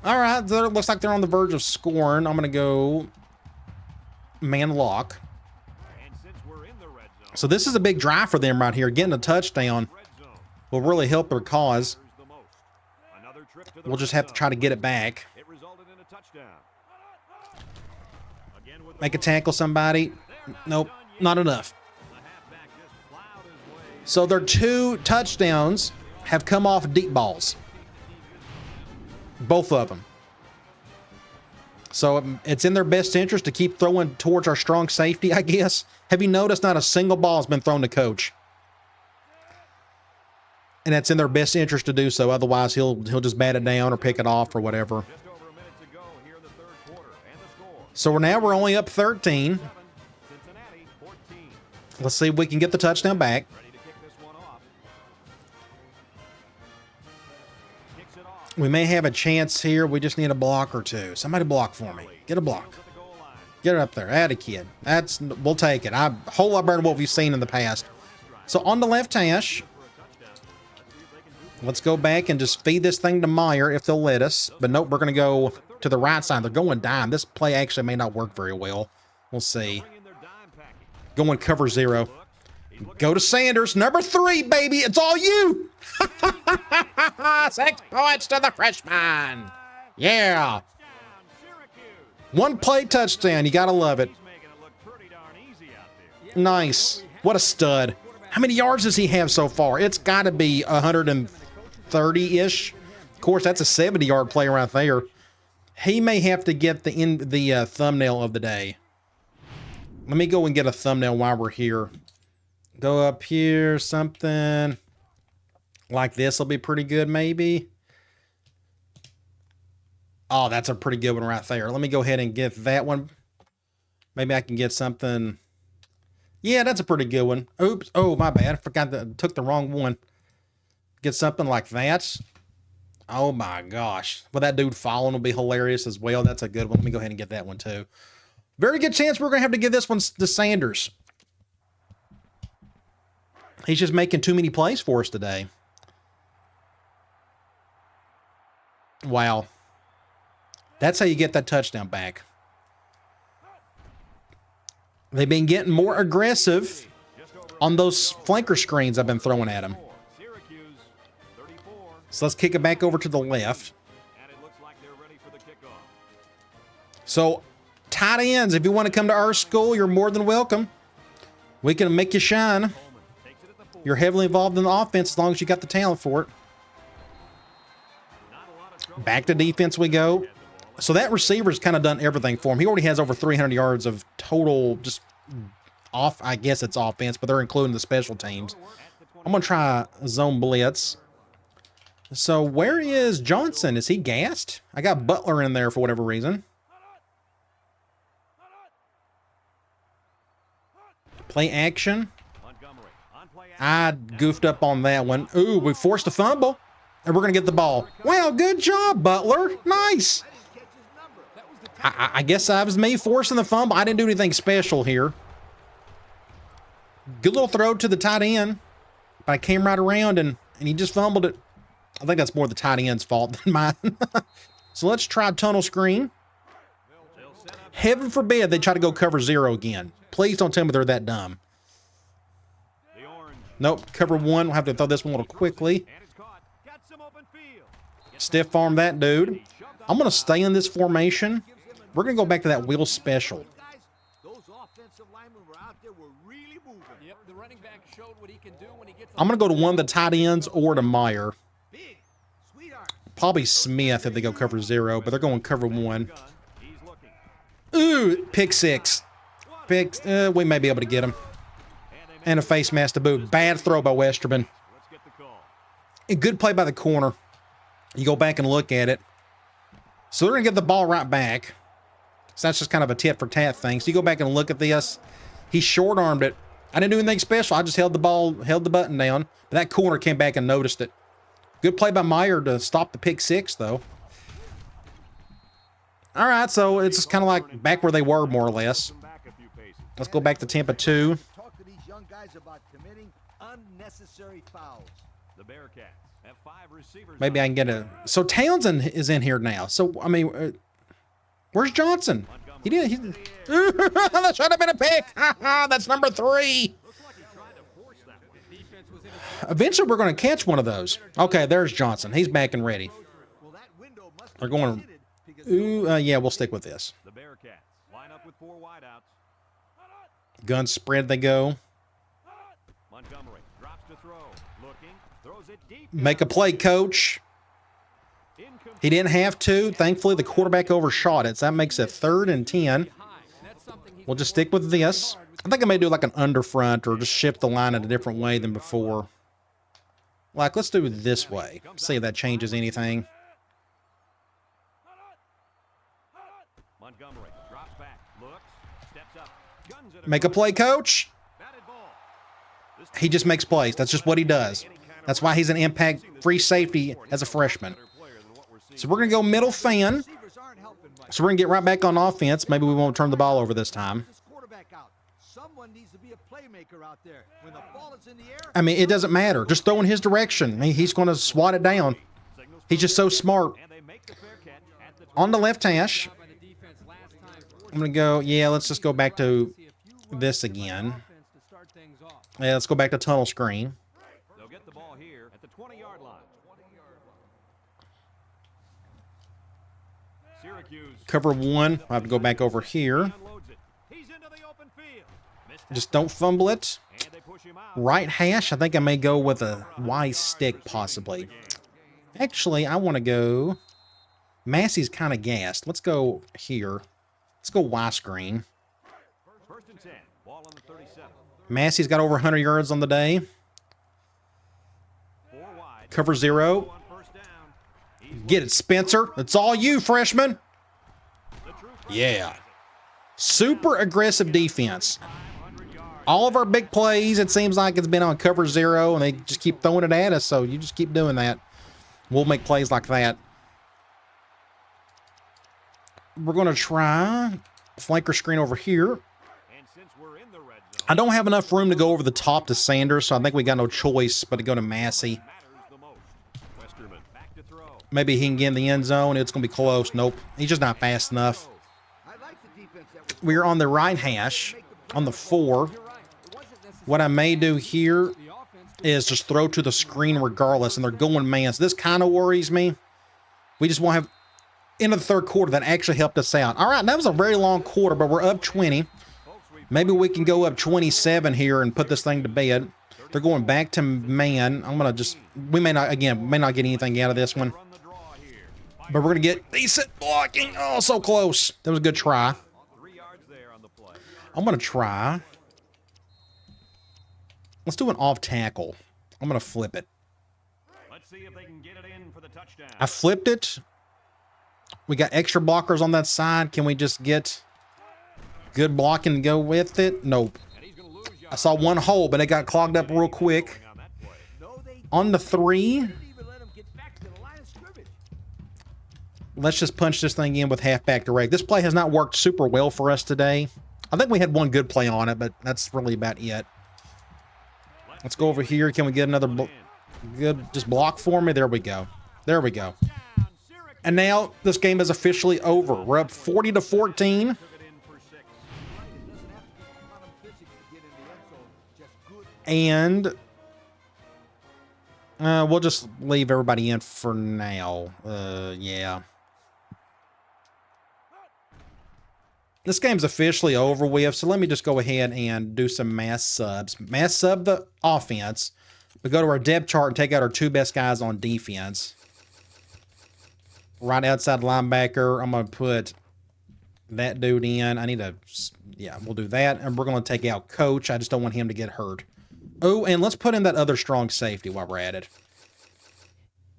All right. Looks like they're on the verge of scoring. I'm going to go man lock. And since we're in the red zone, So this is a big drive for them right here. Getting a touchdown red zone will really help their cause. the most. Another trip to the We'll just red have to try to zone. get it back. It resulted in a touchdown. Again with the Make a ball. tackle somebody. Nope, not enough. The halfback just plowed his way So their 2 touchdowns have come off deep balls. Both of them. So it's in their best interest to keep throwing towards our strong safety, I guess. Have you noticed not a single ball has been thrown to Coach? And that's in their best interest to do so. Otherwise, he'll just bat it down or pick it off or whatever. So we're only up 13. Let's see if we can get the touchdown back. We may have a chance here. We just need a block or two. Somebody block for me. Get a block. Get it up there. Add a kid. We'll take it. A whole lot better than what we've seen in the past. So on the left hash, let's go back and just feed this thing to Meyer if they'll let us. But nope, we're going to go to the right side. They're going dime. This play actually may not work very well. We'll see. Going cover 0. Go to Sanders. Number 3, baby. It's all you. 6 points to the freshman. Yeah. 1 play touchdown. You got to love it. Nice. What a stud. How many yards does he have so far? It's got to be 130-ish. Of course, that's a 70-yard play right there. He may have to get the thumbnail of the day. Let me go and get a thumbnail while we're here. Go up here, something like this will be pretty good, maybe. Oh, that's a pretty good one right there. Let me go ahead and get that one. Maybe I can get something. Yeah, that's a pretty good one. Oops. Oh, my bad. I forgot that took the wrong one. Get something like that. Oh, my gosh. Well, that dude falling will be hilarious as well. That's a good one. Let me go ahead and get that one, too. Very good chance we're going to have to give this one to Sanders. He's just making too many plays for us today. Wow. That's how you get that touchdown back. They've been getting more aggressive on those flanker screens I've been throwing at them. So let's kick it back over to the left. So, tight ends, if you want to come to our school, you're more than welcome. We can make you shine. You're heavily involved in the offense as long as you got the talent for it. Back to defense we go. So that receiver's kind of done everything for him. He already has over 300 yards of total just off. I guess it's offense, but they're including the special teams. I'm going to try zone blitz. So where is Johnson? Is he gassed? I got Butler in there for whatever reason. Play action. I goofed up on that one. Ooh, we forced a fumble. And we're going to get the ball. Wow, good job, Butler. Nice. I guess that was me forcing the fumble. I didn't do anything special here. Good little throw to the tight end. But I came right around and he just fumbled it. I think that's more the tight end's fault than mine. So let's try tunnel screen. Heaven forbid they try to go cover 0 again. Please don't tell me they're that dumb. Nope, cover 1. We'll have to throw this one a little quickly. Stiff arm that dude. I'm going to stay in this formation. We're going to go back to that wheel special. I'm going to go to one of the tight ends or to Meyer. Probably Smith if they go cover 0, but they're going cover 1. Ooh, pick 6. We may be able to get him. And a face mask to boot. Bad throw by Westerman. A good play by the corner. You go back and look at it. So they're going to get the ball right back. So that's just kind of a tit for tat thing. So you go back and look at this. He short-armed it. I didn't do anything special. I just held the button down. But that corner came back and noticed it. Good play by Meyer to stop the pick 6, though. All right, so it's just kind of like back where they were, more or less. Let's go back to Tampa 2. Talk to these young guys about committing unnecessary fouls. The Bearcats have 5 receivers. Maybe I can get a... So Townsend is in here now. So, I mean, where's Johnson? He did... That should have been a pick. That's number 3. Eventually, we're going to catch one of those. Okay, there's Johnson. He's back and ready. They're going... Ooh, yeah, we'll stick with this. The Bearcats line up with 4 wideouts. Gun spread they go. Montgomery drops to Throws it deep. Make a play, coach. He didn't have to. Thankfully, the quarterback overshot it. So that makes it 3rd and 10. We'll just stick with this. I think I may do like an underfront or just shift the line in a different way than before. Like, let's do it this way. See if that changes anything. Montgomery drops back, looks, steps up, guns it. Make a play, coach. Batted ball. He just makes plays. That's just what he does. That's why he's an impact free safety as a freshman. So we're going to go middle fan. Receivers aren't helping much. So we're going to get right back on offense. Maybe we won't turn the ball over this time. This quarterback out. Someone needs to be a playmaker out there. When the ball is in the air, I mean, it doesn't matter. Just throw in his direction. I mean, he's going to swat it down. He's just so smart. And they make the fair catch at the On the left hash, By the defense last time. I'm going to go, yeah, let's just go back to this again. Offense to start things off. Yeah, let's go back to tunnel screen. They'll get the ball here at the 20-yard line. Syracuse Cover 1. I have to go back over here. unloads it. He's into the open field. Missed Just don't fumble it. and they push him out. Right hash, I think I may go with a Y stick, possibly. Actually, I want to go... Massey's kind of gassed. Let's go here. Let's go Y screen. 1st and 10. Ball on the 37. Massey's got over 100 yards on the day. 4 wide. Cover 0. On 1st down. He's Get it, Spencer. It's all you, freshman. the true Yeah. Super aggressive defense. 500 yards. All of our big plays, it seems like it's been on cover 0, and they just keep throwing it at us, so you just keep doing that. We'll make plays like that. We're going to try flanker screen over here. And since we're in the red zone, I don't have enough room to go over the top to Sanders, so I think we got no choice but to go to Massey. matters the most. Westerman back to throw. Maybe he can get in the end zone. It's going to be close. Nope. He's just not fast enough. I like the defense that was We're on the right hash, on the 4. You're right. It wasn't necessarily What I may do here the offense. is just throw to the screen regardless, and they're going man. So this kind of worries me. We just won't have into the 3rd quarter. That actually helped us out. All right, that was a very long quarter, but we're up 20. Maybe we can go up 27 here and put this thing to bed. They're going back to man. I'm going to just, we may not get anything out of this one, Run the draw here. but we're going to get decent blocking. Oh, so close. That was a good try. 3 yards there on the play. I'm going to try. Let's do an off tackle. I'm going to flip it. Let's see if they can get it in for the touchdown. I flipped it. We got extra blockers on that side. Can we just get good blocking to go with it? Nope. And he's going to lose I saw one hole, but it got clogged up real quick. on that play. no, they On the 3, didn't even let him get back to the line of scrimmage. let's just punch this thing in with halfback direct. This play has not worked super well for us today. I think we had one good play on it, but that's really about it. Let's go over here. Can we get another good just block for me? There we go. There we go. Down, Syracuse And now this game is officially over. We're up 40-14. took it in for 6. It doesn't have to be quantum physics to get in the end zone. Just good. And we'll just leave everybody in for now. Yeah. This game's officially over with, so let me just go ahead and do some mass subs. Mass sub the offense. We go to our depth chart and take out our 2 best guys on defense. Right outside linebacker, I'm going to put that dude in. I need to, yeah, we'll do that. And we're going to take out coach. I just don't want him to get hurt. Oh, and let's put in that other strong safety while we're at it.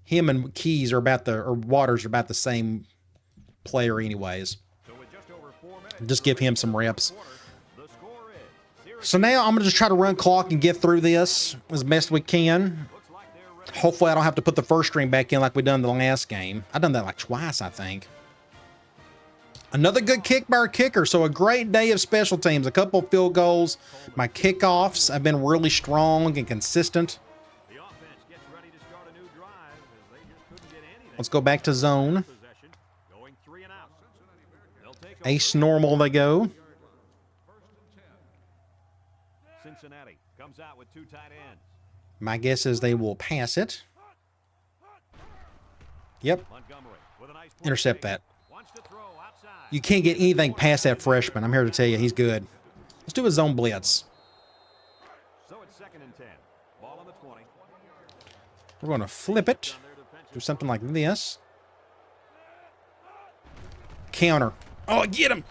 Him and Keys are about or Waters are about the same player anyways. So with just over 4 minutes, Just give him some reps. the score is Syracuse So now I'm going to just try to run clock and get through this as best we can. looks like they're ready. Hopefully I don't have to put the first string back in like we done the last game. I've done that like twice, I think. Another good kick by our kicker. So a great day of special teams. A couple field goals. My kickoffs have been really strong and consistent. The offense gets ready to start a new drive as they just couldn't get anything. Let's go back to zone. Possession, going 3 and out. They'll take Ace normal they go. Cincinnati comes out with 2 tight ends. My guess is they will pass it. Yep. Montgomery with a nice play Intercept fake. that. Wants to throw outside. You can't get anything past that freshman. I'm here to tell you, he's good. Let's do a zone blitz. So it's 2nd and 10. Ball on the 20. We're going to flip it. Do something like this. Counter. Oh, get him.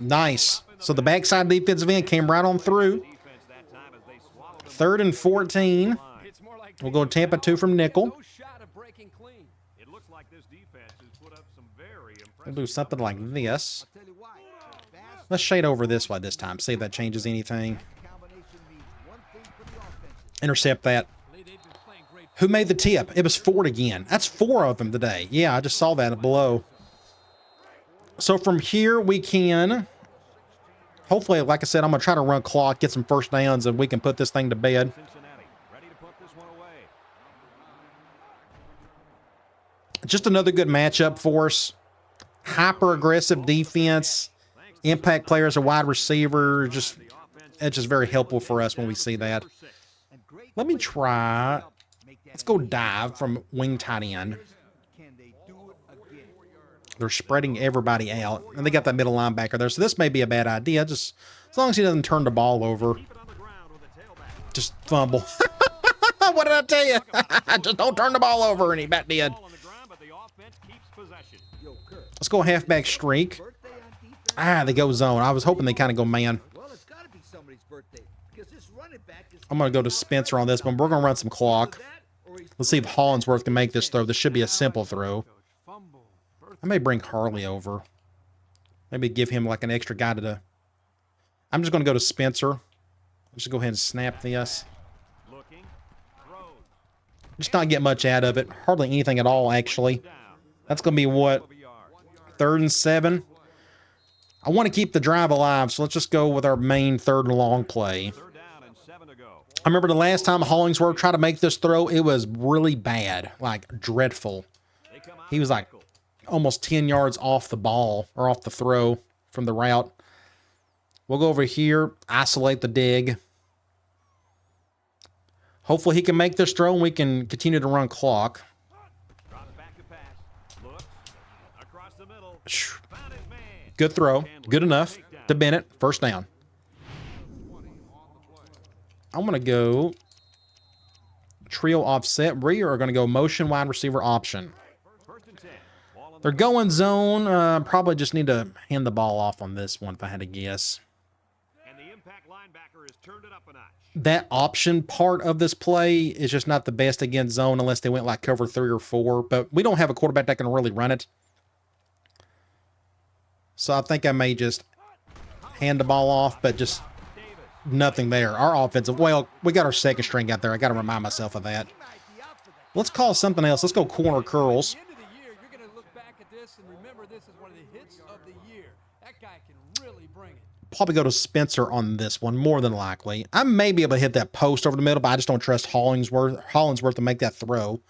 Nice. So the backside defensive end came right on through. 3rd and 14. We'll go Tampa 2 from nickel. We'll do something like this. Let's shade over this way this time. See if that changes anything. Intercept that. Who made the tip? It was Ford again. That's 4 of them today. Yeah, I just saw that below. So from here, we can... Hopefully, like I said, I'm going to try to run clock, get some first downs, and we can put this thing to bed. Just another good matchup for us. Hyper-aggressive defense. Impact players, a wide receiver. It's just very helpful for us when we see that. Let me try... Let's go dive from wing tight end. They're spreading everybody out. And they got that middle linebacker there. So this may be a bad idea. Just as long as he doesn't turn the ball over. Just fumble. What did I tell you? Just don't turn the ball over. And he back did. Let's go halfback streak. They go zone. I was hoping they kind of go man. I'm going to go to Spencer on this one. We're going to run some clock. Let's see if Hollingsworth can make this throw. This should be a simple throw. I may bring Harley over. Maybe give him like an extra guy to the... I'm just going to go to Spencer. Let's just go ahead and snap this. Just not get much out of it. Hardly anything at all, actually. That's going to be what? 3rd and 7? I want to keep the drive alive, so let's just go with our main 3rd and long play. I remember the last time Hollingsworth tried to make this throw, it was really bad, like dreadful. He was like almost 10 yards off the ball, or off the throw from the route. We'll go over here, isolate the dig. Hopefully he can make this throw and we can continue to run clock. Good throw. Good enough to Bennett. First down. I'm going to go trio offset. We are going to go motion wide receiver option. They're going zone. Probably just need to hand the ball off on this one if I had to guess. That option part of this play is just not the best against zone unless they went like cover 3 or 4. But we don't have a quarterback that can really run it. So I think I may just hand the ball off, but just nothing there. Our offensive, well, we got our second string out there. I got to remind myself of that. Let's call something else. Let's go corner curls. Probably go to Spencer on this one, more than likely. I may be able to hit that post over the middle, but I just don't trust Hollingsworth to make that throw.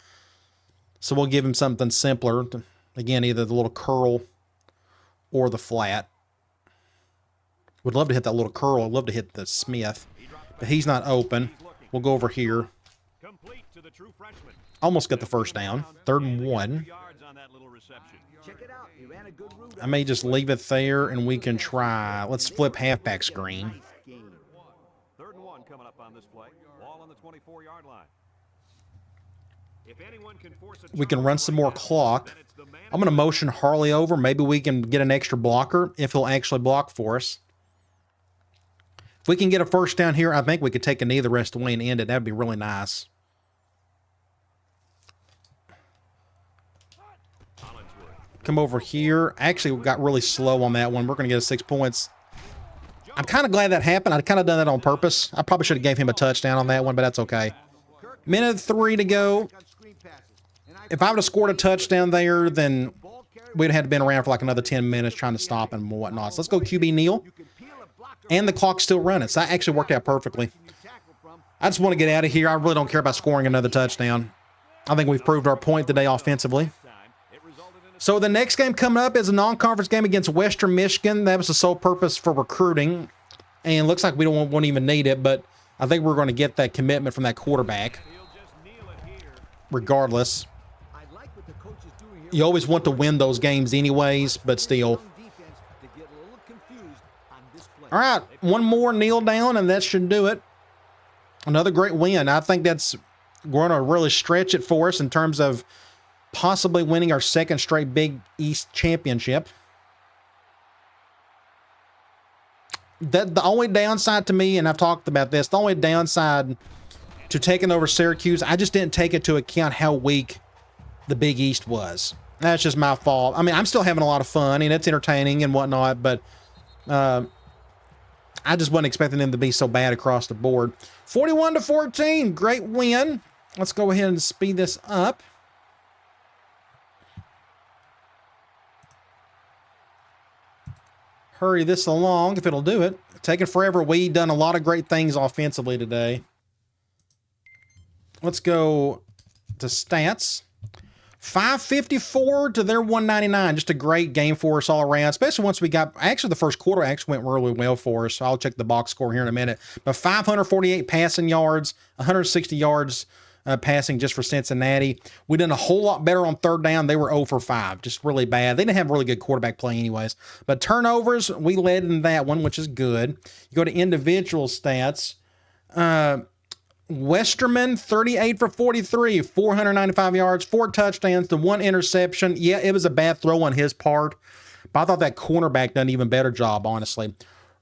So we'll give him something simpler. Again, either the little curl or the flat. Would love to hit that little curl. I'd love to hit the Smith, but he's not open. We'll go over here. Almost got the first down. 3rd and 1. I may just leave it there and we can try. Let's flip halfback screen. 3rd and 1 coming up on this play. Ball on the 24-yard line. If anyone can force a we can run some more clock. I'm going to motion Harley over. Maybe we can get an extra blocker if he'll actually block for us. If we can get a first down here, I think we could take a knee the rest of the way and end it. That'd be really nice. Come over here. Actually, we got really slow on that one. We're going to get a 6 points. I'm kind of glad that happened. I'd kind of done that on purpose. I probably should have gave him a touchdown on that one, but that's okay. Minute 3 to go. If I would have scored a touchdown there, then we'd have been around for like another 10 minutes trying to stop him and whatnot. So let's go QB kneel. And the clock's still running. So that actually worked out perfectly. I just want to get out of here. I really don't care about scoring another touchdown. I think we've proved our point today offensively. So the next game coming up is a non-conference game against Western Michigan. That was the sole purpose for recruiting. And looks like we won't even need it, but I think we're going to get that commitment from that quarterback. Regardless. You always want to win those games anyways, but still. All right, one more kneel down, and that should do it. Another great win. I think that's going to really stretch it for us in terms of possibly winning our second straight Big East championship. The only downside to me, and I've talked about this, the only downside to taking over Syracuse, I just didn't take into account how weak the Big East was. That's just my fault. I mean, I'm still having a lot of fun, and it's entertaining and whatnot, but I just wasn't expecting them to be so bad across the board. 41-14, great win. Let's go ahead and speed this up. Hurry this along if it'll do it. Taking forever. We done a lot of great things offensively today. Let's go to stats. 554 to their 199. Just a great game for us all around, especially once we got, actually the first quarter actually went really well for us. So I'll check the box score here in a minute. But 548 passing yards, 160 yards passing just for Cincinnati. We done a whole lot better on third down. They were 0 for 5, just really bad. They didn't have really good quarterback play anyways. But turnovers, we led in that one, which is good. You go to individual stats. Westerman, 38 for 43, 495 yards, 4 touchdowns to 1 interception. Yeah, it was a bad throw on his part, but I thought that cornerback done an even better job, honestly.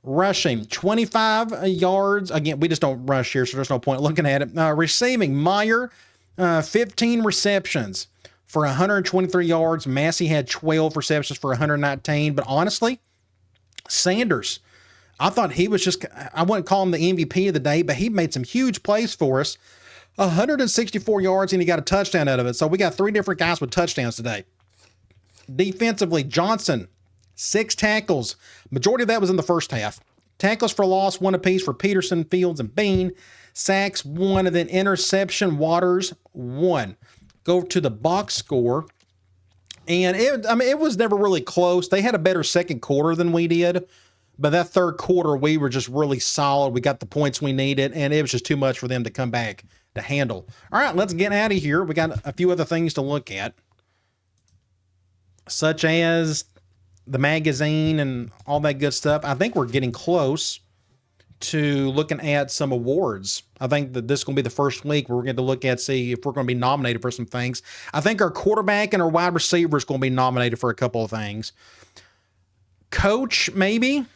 Rushing, 25 yards. Again, we just don't rush here, so there's no point looking at it. Receiving, Meyer, 15 receptions for 123 yards. Massey had 12 receptions for 119, but honestly, Sanders, I thought he was just, I wouldn't call him the MVP of the day, but he made some huge plays for us. 164 yards, and he got a touchdown out of it. So we got 3 different guys with touchdowns today. Defensively, Johnson, 6 tackles. Majority of that was in the first half. Tackles for loss, 1 apiece for Peterson, Fields, and Bean. Sacks, 1, and then interception, Waters, 1. Go to the box score. And it was never really close. They had a better second quarter than we did. But that third quarter, we were just really solid. We got the points we needed, and it was just too much for them to come back to handle. All right, let's get out of here. We got a few other things to look at, such as the magazine and all that good stuff. I think we're getting close to looking at some awards. I think that this is going to be the first week where we're going to look at, see if we're going to be nominated for some things. I think our quarterback and our wide receiver is going to be nominated for a couple of things. Coach, maybe.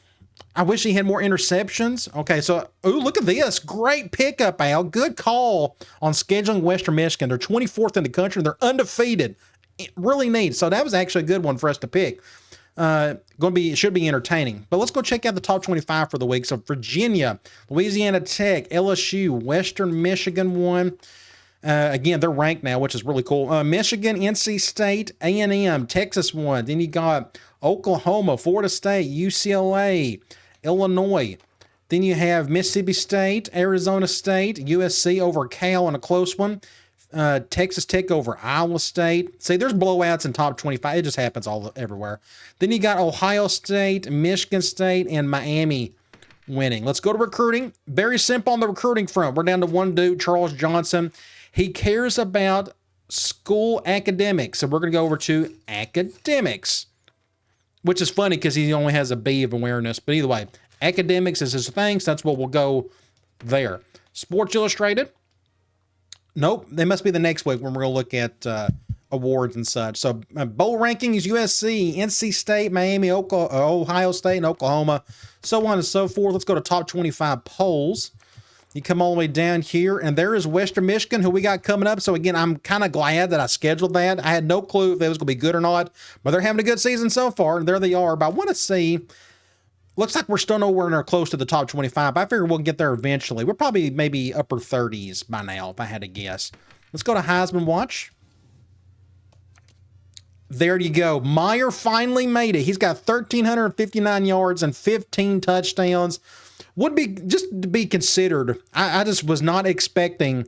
I wish he had more interceptions. Okay, so, ooh, look at this. Great pickup, Al. Good call on scheduling Western Michigan. They're 24th in the country. They're undefeated. Really neat. So that was actually a good one for us to pick. It should be entertaining. But let's go check out the top 25 for the week. So Virginia, Louisiana Tech, LSU, Western Michigan won. Again, they're ranked now, which is really cool. Michigan, NC State, A&M, Texas won. Then you got Oklahoma, Florida State, UCLA, Illinois. Then you have Mississippi State, Arizona State, USC over Cal in a close one. Texas Tech over Iowa State. See, there's blowouts in top 25. It just happens everywhere. Then you got Ohio State, Michigan State, and Miami winning. Let's go to recruiting. Very simple on the recruiting front. We're down to one dude, Charles Johnson. He cares about school academics. So we're going to go over to academics, which is funny because he only has a B of awareness. But either way, academics is his thing, so that's what we'll go there. Sports Illustrated. Nope, they must be the next week when we're going to look at awards and such. So bowl rankings, USC, NC State, Miami, Ohio State, and Oklahoma, so on and so forth. Let's go to top 25 polls. You come all the way down here, and there is Western Michigan, who we got coming up. So, again, I'm kind of glad that I scheduled that. I had no clue if it was going to be good or not, but they're having a good season so far, and there they are. But I want to see, looks like we're still nowhere near close to the top 25. I figure we'll get there eventually. We're probably maybe upper 30s by now, if I had to guess. Let's go to Heisman Watch. There you go. Meyer finally made it. He's got 1,359 yards and 15 touchdowns. Would be just to be considered. I just was not expecting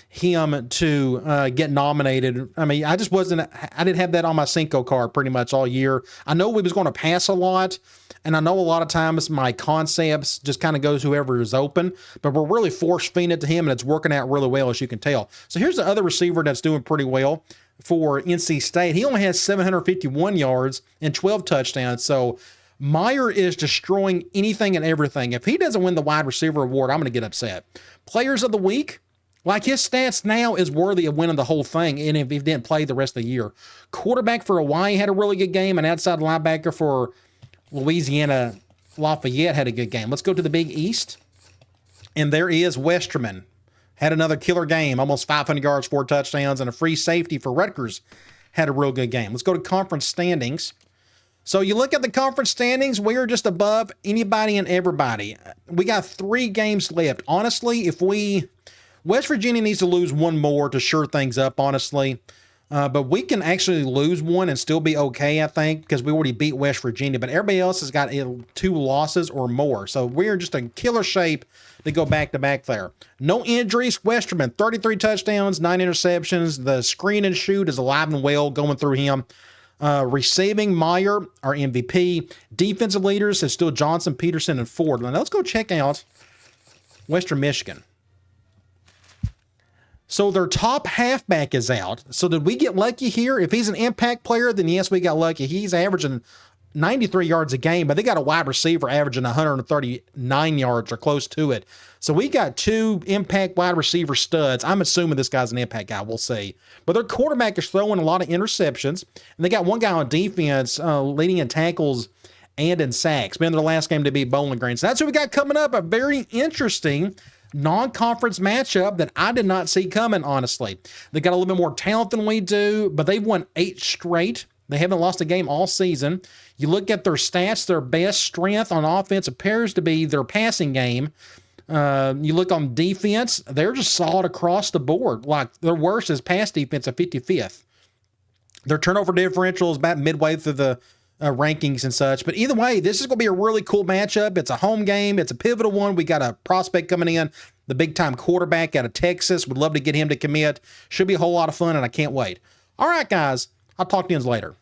him to get nominated. I mean, I didn't have that on my Cinco card pretty much all year. I know we was going to pass a lot, and I know a lot of times my concepts just kind of goes whoever is open, but we're really force-feeding it to him, and it's working out really well, as you can tell. So here's the other receiver that's doing pretty well for NC State. He only has 751 yards and 12 touchdowns, so Meyer is destroying anything and everything. If he doesn't win the wide receiver award, I'm going to get upset. Players of the week, Like, his stats now is worthy of winning the whole thing, and if he didn't play the rest of the year. Quarterback for Hawaii had a really good game, and outside linebacker for Louisiana Lafayette had a good game. Let's go to the Big East. And there is Westerman. Had another killer game, almost 500 yards, 4 touchdowns, and a free safety for Rutgers. Had a real good game. Let's go to conference standings. So you look at the conference standings, we are just above anybody and everybody. We got 3 games left. Honestly, West Virginia needs to lose one more to shore things up, honestly. But we can actually lose one and still be okay, I think, because we already beat West Virginia. But everybody else has got 2 losses or more. So we're just in killer shape to go back-to-back there. No injuries. Westerman, 33 touchdowns, 9 interceptions. The screen and shoot is alive and well going through him. Receiving, Meyer, our MVP. Defensive leaders is still Johnson, Peterson, and Ford. Now let's go check out Western Michigan. So their top halfback is out. So did we get lucky here? If he's an impact player, then yes, we got lucky. He's averaging 93 yards a game, but they got a wide receiver averaging 139 yards or close to it. So we got 2 impact wide receiver studs. I'm assuming this guy's an impact guy. We'll see. But their quarterback is throwing a lot of interceptions. And they got one guy on defense leading in tackles and in sacks. Been their last game to beat Bowling Green. So that's what we got coming up. A very interesting non-conference matchup that I did not see coming, honestly. They got a little bit more talent than we do, but they've won 8 straight. They haven't lost a game all season. You look at their stats, their best strength on offense appears to be their passing game. You look on defense, they're just solid across the board. Like, their worst is pass defense at 55th. Their turnover differential is about midway through the rankings and such. But either way, this is going to be a really cool matchup. It's a home game. It's a pivotal one. We got a prospect coming in, the big-time quarterback out of Texas. Would love to get him to commit. Should be a whole lot of fun, and I can't wait. All right, guys. I'll talk to you later.